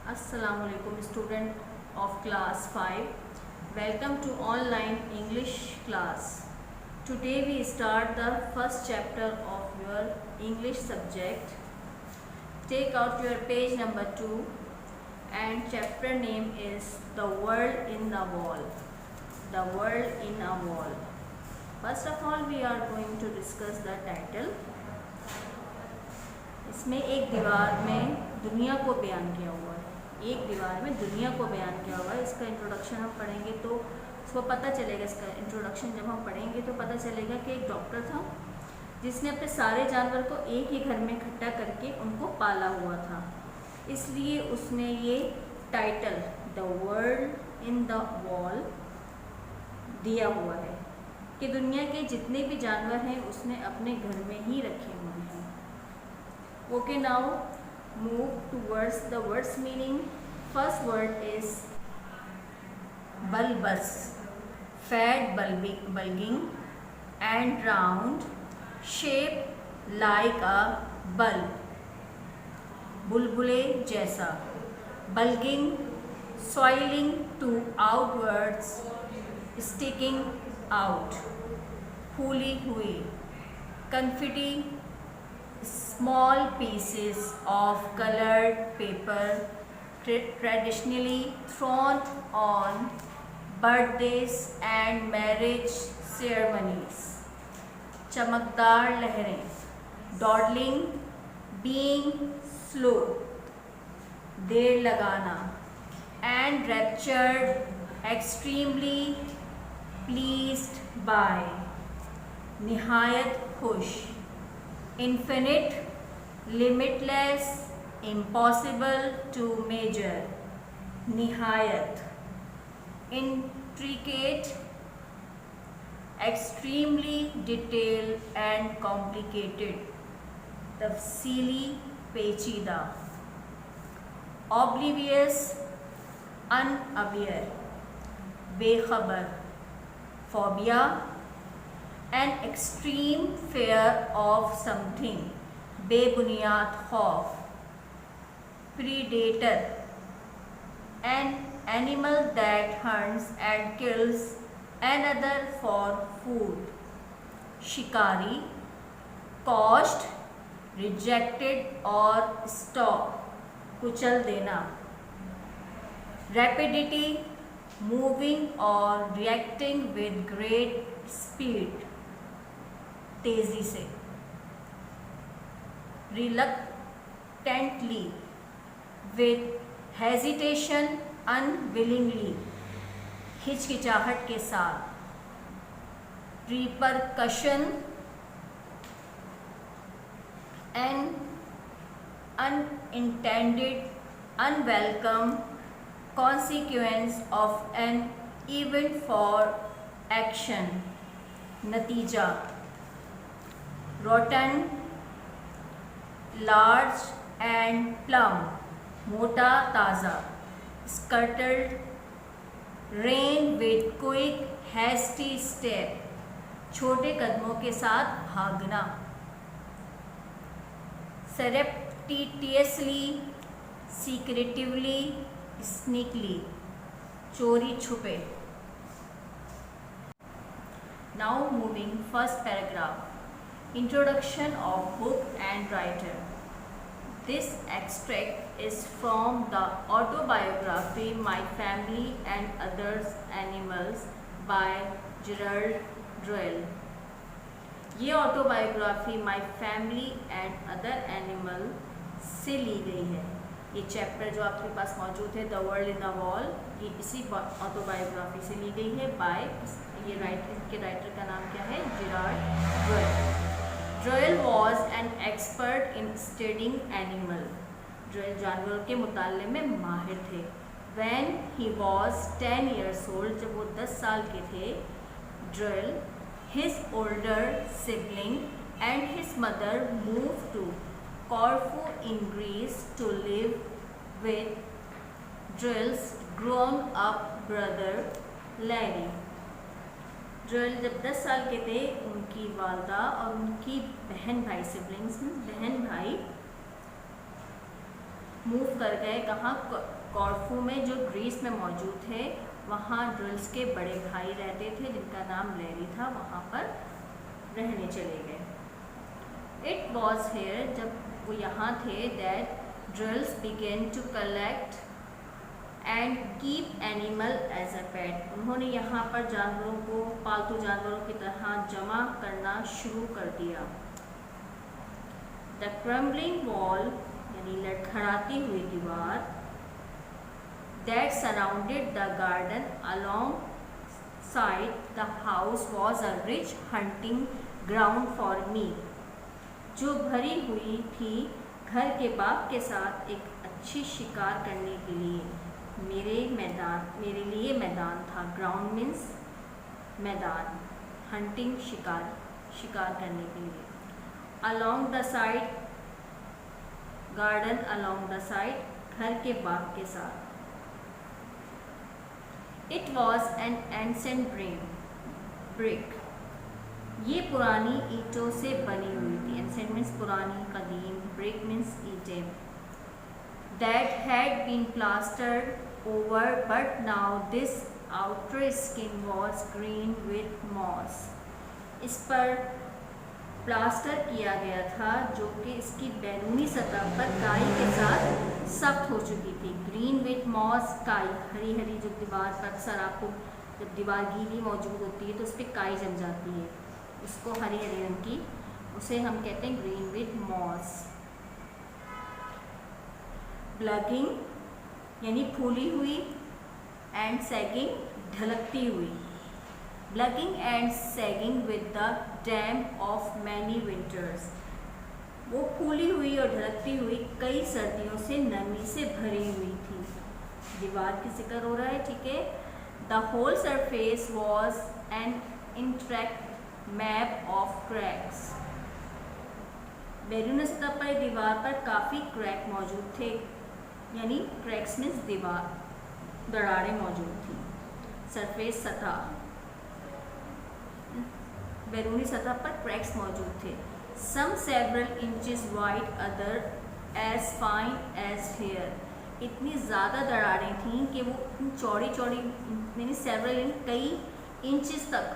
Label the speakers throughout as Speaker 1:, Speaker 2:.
Speaker 1: Assalamualaikum student of class 5. Welcome to online English class. Today we start the first chapter of your English subject. Take out your page number 2 and chapter name is The World in a Wall. The World in a Wall. First of all we are going to discuss the title. इसमें एक दीवार में दुनिया को बयान किया हुआ है। एक दीवार में दुनिया को बयान किया हुआ है। इसका इंट्रोडक्शन हम पढ़ेंगे तो उसको पता चलेगा। इसका इंट्रोडक्शन जब हम पढ़ेंगे तो पता चलेगा कि एक डॉक्टर था जिसने अपने सारे जानवर को एक ही घर में इकट्ठा करके उनको पाला हुआ था, इसलिए उसने ये title the world in the wall दिया हुआ है कि दुनिया के जितने भी जानवर हैं उसने अपने घर में ही रखे हुए हैं। Okay, now move towards the words meaning. First word is bulbous, fat, bulging and round, shaped like a bulb, बुलबुले जैसा, bulging, swelling to outwards, sticking out, फूली हुई, confetti, small pieces of colored paper traditionally thrown on birthdays and marriage ceremonies. चमकदार लहरें, dawdling, being slow, देर लगाना, and raptured, extremely pleased by, निहायत खुश, infinite, limitless, impossible to measure, nihayat, intricate, extremely detailed and complicated, tafsili, pechida, oblivious, unaware, bekhabar, phobia, an extreme fear of something, बेबुनियाद खौफ, predator, an animal that hunts and kills another for food, शिकारी, caused, rejected or stopped, कुचल देना, rapidity, moving or reacting with great speed, तेजी से, reluctantly, with hesitation, unwillingly, हिचकिचाहट के साथ, repercussion, an unintended, unwelcome consequence of an event for action, नतीजा, rotten, large and plump, मोटा ताज़ा, scuttled, ran with quick hasty step, छोटे कदमों के साथ भागना, surreptitiously, secretively, sneakily, चोरी छुपे. Now moving first paragraph. Introduction of book and writer. This extract is from the autobiography My Family and Other Animals by Gerald Drell. ये autobiography my family and other animal से ली गई है। ये chapter जो आपके पास मौजूद है the world in the wall, ये इसी ऑटोबायोग्राफी से ली गई है बाय ये राइटर का नाम क्या है? Gerald Durrell. Durrell was an expert in studying animal. Durrell जानवरों के मुताले में माहिर थे. When he was 10 years old, जब वो 10 साल के थे, ड्रेल, his older sibling and his mother moved to Corfu in Greece to live with Drell's grown-up brother Larry. ड्रेल जब 10 साल के थे, उनकी वालदा और उनकी बहन भाई, सिबलिंग्स में बहन भाई मूव कर गए कहाँ? कॉर्फू में जो ग्रीस में मौजूद थे, वहाँ ड्रिल्स के बड़े भाई रहते थे जिनका नाम लैरी था, वहाँ पर रहने चले गए। इट वॉज हेयर, जब वो यहाँ थे, that Durrells began to collect and keep animal as a pet. उन्होंने यहाँ पर जानवरों को पालतू जानवरों की तरह जमा करना शुरू कर दिया। द क्रम्बलिंग वॉल, यानी लड़खड़ाती हुई दीवार, that surrounded the garden alongside the house was a rich hunting ground for me। जो भरी हुई थी घर के बाग के साथ एक अच्छी शिकार करने के लिए मेरे लिए मैदान था। ग्राउंड मीन्स मैदान, हंटिंग शिकार करने के लिए। Along the side, garden along the side, घर के बाग के साथ। It was an ancient brick, ये पुरानी ईंटों से बनी हुई थी। Ancient means पुरानी, कदीम, brick means ईंटें। That had been plastered over, but now this outer skin was green with moss। इस पर प्लास्टर किया गया था, जो कि इसकी बैरूनी सतह पर काई के साथ सख्त हो चुकी थी। ग्रीन विथ मॉस, काई, हरी हरी जो दीवार पर, अक्सर आपको जब दीवार गीली मौजूद होती है तो उस पर काई जम जाती है, उसको हरी हरी रंग की, उसे हम कहते हैं ग्रीन विथ मॉस। ब्लगिंग यानी फूली हुई, एंड सैगिंग, ढलकती हुई। Bulging and sagging with the damp of many winters, वो फूली हुई और ढलकती हुई कई सर्दियों से नमी से भरी हुई थी। दीवार की जिक्र हो रहा है, ठीक है। The whole surface was an intact map of cracks, बैरूनी सतह पर दीवार पर काफ़ी क्रैक मौजूद थे, यानी क्रैक्स मीन्स दीवार, दरारें मौजूद थी। सरफेस सतह, बैरूनी सतह पर क्रैक्स मौजूद थे। Some several inches wide, other as fine as hair, इतनी ज़्यादा दरारें थीं कि वो इतनी चौड़ी चौड़ी, यानी सेवरल कई इंचेस तक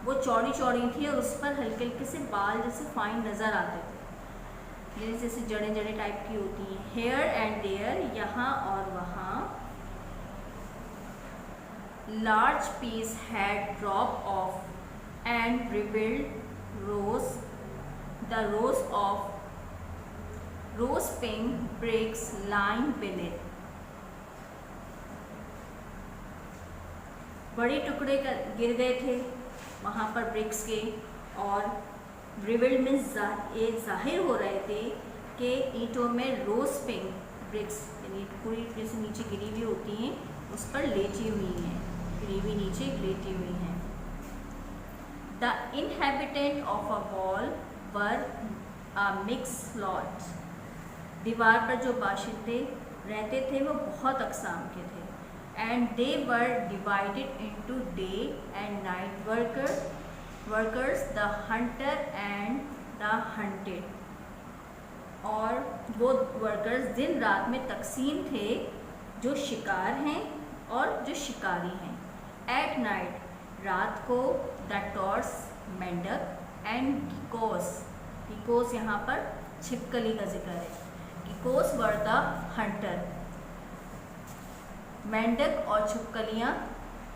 Speaker 1: वो चौड़ी चौड़ी थी, और उस पर हल्के हल्के से बाल जैसे फाइन नज़र आते थे, जैसे जड़ें जड़ें टाइप की होती हैं। हेयर एंड देयर, यहाँ और वहाँ। Large piece had drop off and rebuilt the rows of rose pink bricks lying beneath। बड़े टुकड़े गिर गए थे वहाँ पर ब्रिक्स के, और रिबिल्ड में ये जाहिर हो रहे थे कि ईंटों में रोज पिंक ब्रिक्स, यानी पूरी जैसे नीचे गिरी हुई होती हैं, उस पर लेटी हुई हैं, गिरी हुई नीचे लेटी हुई हैं। The inhabitant of a wall were a mixed lot। दीवार पर जो बाशिंदे रहते थे वो बहुत अक़साम के थे। And they were divided into day and night workers, the hunter and the hunted। और वो वर्कर्स दिन रात में तकसीम थे, जो शिकार हैं और जो शिकारी हैं। At night, रात को, द टॉर्स, मेंढक, एंड गिकोस यहाँ पर छिपकली का जिक्र है। गिकोस वर द हंटर, मेंढक और छिपकलियाँ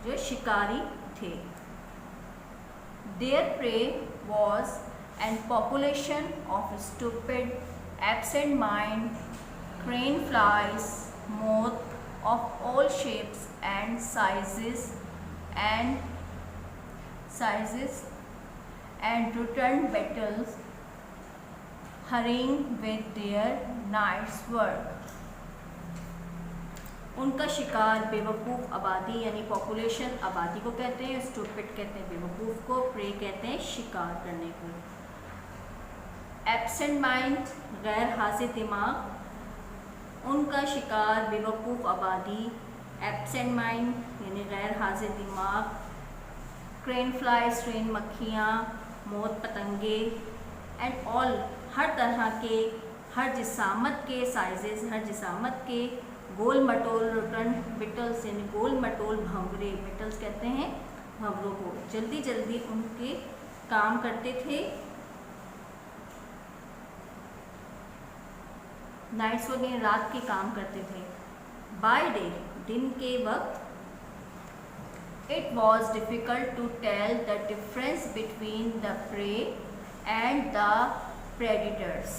Speaker 1: जो शिकारी थे। There pray was an population of stupid, absent mind, crane flies, moth of all shapes and sizes and returned battles, hurrying with their night's work। उनका शिकार बेवकूफ़ आबादी, यानी पॉपुलेशन आबादी को कहते हैं, स्टूपिड कहते हैं बेवकूफ़ को, प्रे कहते हैं शिकार करने को। एब्सेंट माइंड, गैर हाजिर दिमाग, उनका शिकार बेवकूफ़ आबादी, एब्सेंट माइंड यानी गैर हाजिर दिमाग। क्रेन फ्लाइज, ट्रेन मक्खियाँ, मोत पतंगे, एंड ऑल हर तरह के, हर जिसामत के, साइजेस हर जिसामत के, गोल मटोल रिटर्न बिटल्स, यानी गोल मटोल भंवरे, बिटल्स कहते हैं भंवरों को, जल्दी जल्दी उनके काम करते थे। नाइट्स वगैरह रात के काम करते थे। बाय डे, दिन के वक्त, it was difficult to tell the difference between the prey and the predators.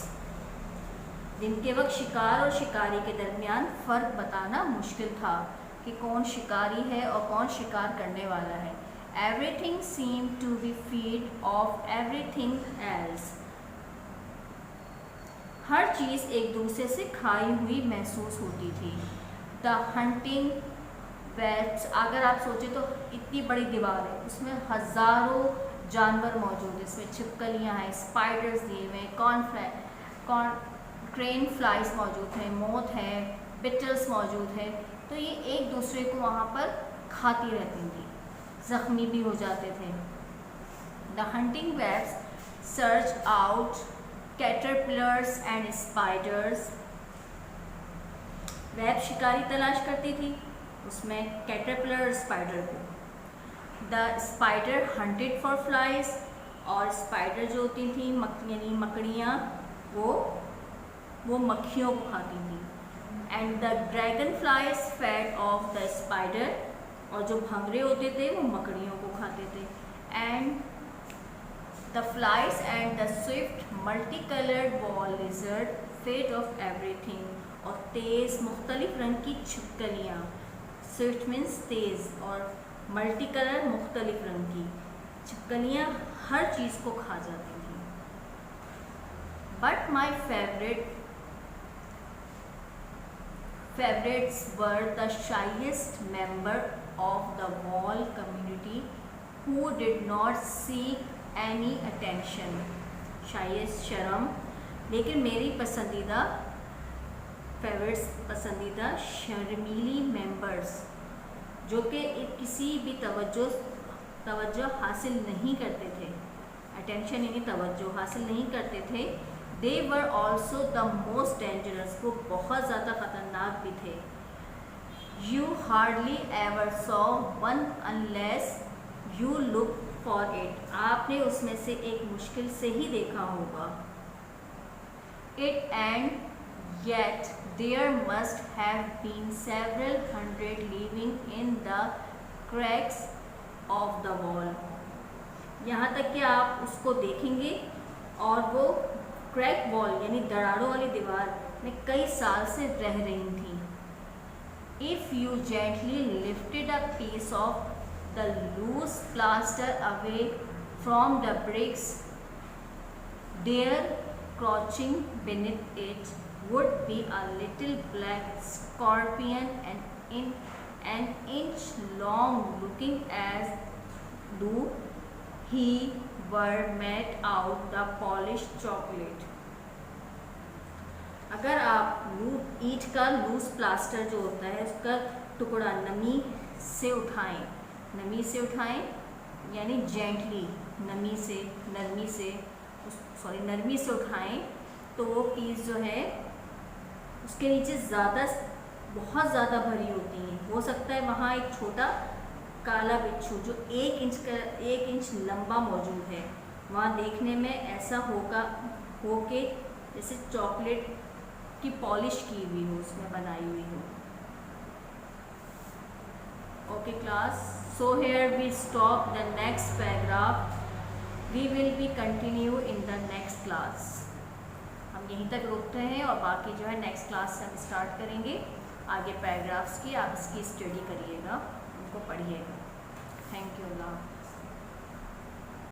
Speaker 1: दिन के वक्त शिकार और शिकारी के दरमियान फ़र्क बताना मुश्किल था कि कौन शिकारी है और कौन शिकार करने वाला है। Everything seem to be feed off everything else. हर चीज़ एक दूसरे से खाई हुई महसूस होती थी। द हंटिंग वेट्स, अगर आप सोचें तो इतनी बड़ी दीवार है, उसमें हज़ारों जानवर मौजूद है। इसमें छिपकलियाँ हैं, स्पाइडर्स दिए हुए हैं, क्रेन फ्लाइज मौजूद हैं, मोथ है, बिटल्स मौजूद है। तो ये एक दूसरे को वहाँ पर खाती रहती थी, ज़ख्मी भी हो जाते थे। The hunting webs search out caterpillars and spiders. Web शिकारी तलाश करती थी, उसमें कैटरपिलर और स्पाइडर को। The spider hunted for flies, और स्पाइडर जो होती थी यानी मकड़ियाँ, वो मक्खियों को खाती थी। And the dragonflies fed off the spider, और जो भंवरे होते थे वो मकड़ियों को खाते थे। And the flies and the swift multi coloured wall lizard fed off everything, और तेज़ मुख्तलिफ रंग की छिपकलियाँ, स्विफ्ट मीन्स तेज़ और मल्टी कलर मुख्तलिफ रंग की छिपकलियाँ हर चीज़ को खा जाती थी। But my favorites were the shyest member of the wall community who did not seek any attention. shyest शर्म, लेकिन मेरी पसंदीदा शर्मीली मेंबर्स, जो कि किसी भी तवज्जो हासिल नहीं करते थे, अटेंशन यानी तवज्जो हासिल नहीं करते थे। They were also the most dangerous, वो बहुत ज़्यादा ख़तरनाक भी थे। You hardly ever saw one unless you looked for it, आपने उसमें से एक मुश्किल से ही देखा होगा। It and yet there must have been several hundred living in the cracks of the wall, यहाँ तक कि आप उसको देखेंगे और वो क्रैक वॉल यानी दरारों वाली दीवार में कई साल से रह रही थी। If you gently lifted a piece of the loose plaster away from the bricks, there crouching beneath it would be a little black scorpion an inch long, looking as though he were made out the polished chocolate। अगर आप ईंट का loose plaster जो होता है उसका टुकड़ा नमी से उठाएं यानी जेंटली नरमी से उठाएं, तो वो पीस जो है उसके नीचे बहुत ज़्यादा भरी होती है। हो सकता है वहाँ एक छोटा काला बिच्छू जो 1 इंच लंबा मौजूद है, वहाँ देखने में ऐसा हो के जैसे चॉकलेट की पॉलिश की हुई हो, उसमें बनाई हुई हो। Okay class, so here we stop the next paragraph, we will be continue in the next class. हम यहीं तक रुकते हैं और बाकी जो है नेक्स्ट क्लास से हम स्टार्ट करेंगे आगे पैराग्राफ्स की। आप इसकी स्टडी करिएगा, उनको पढ़िएगा। Thank you Allah.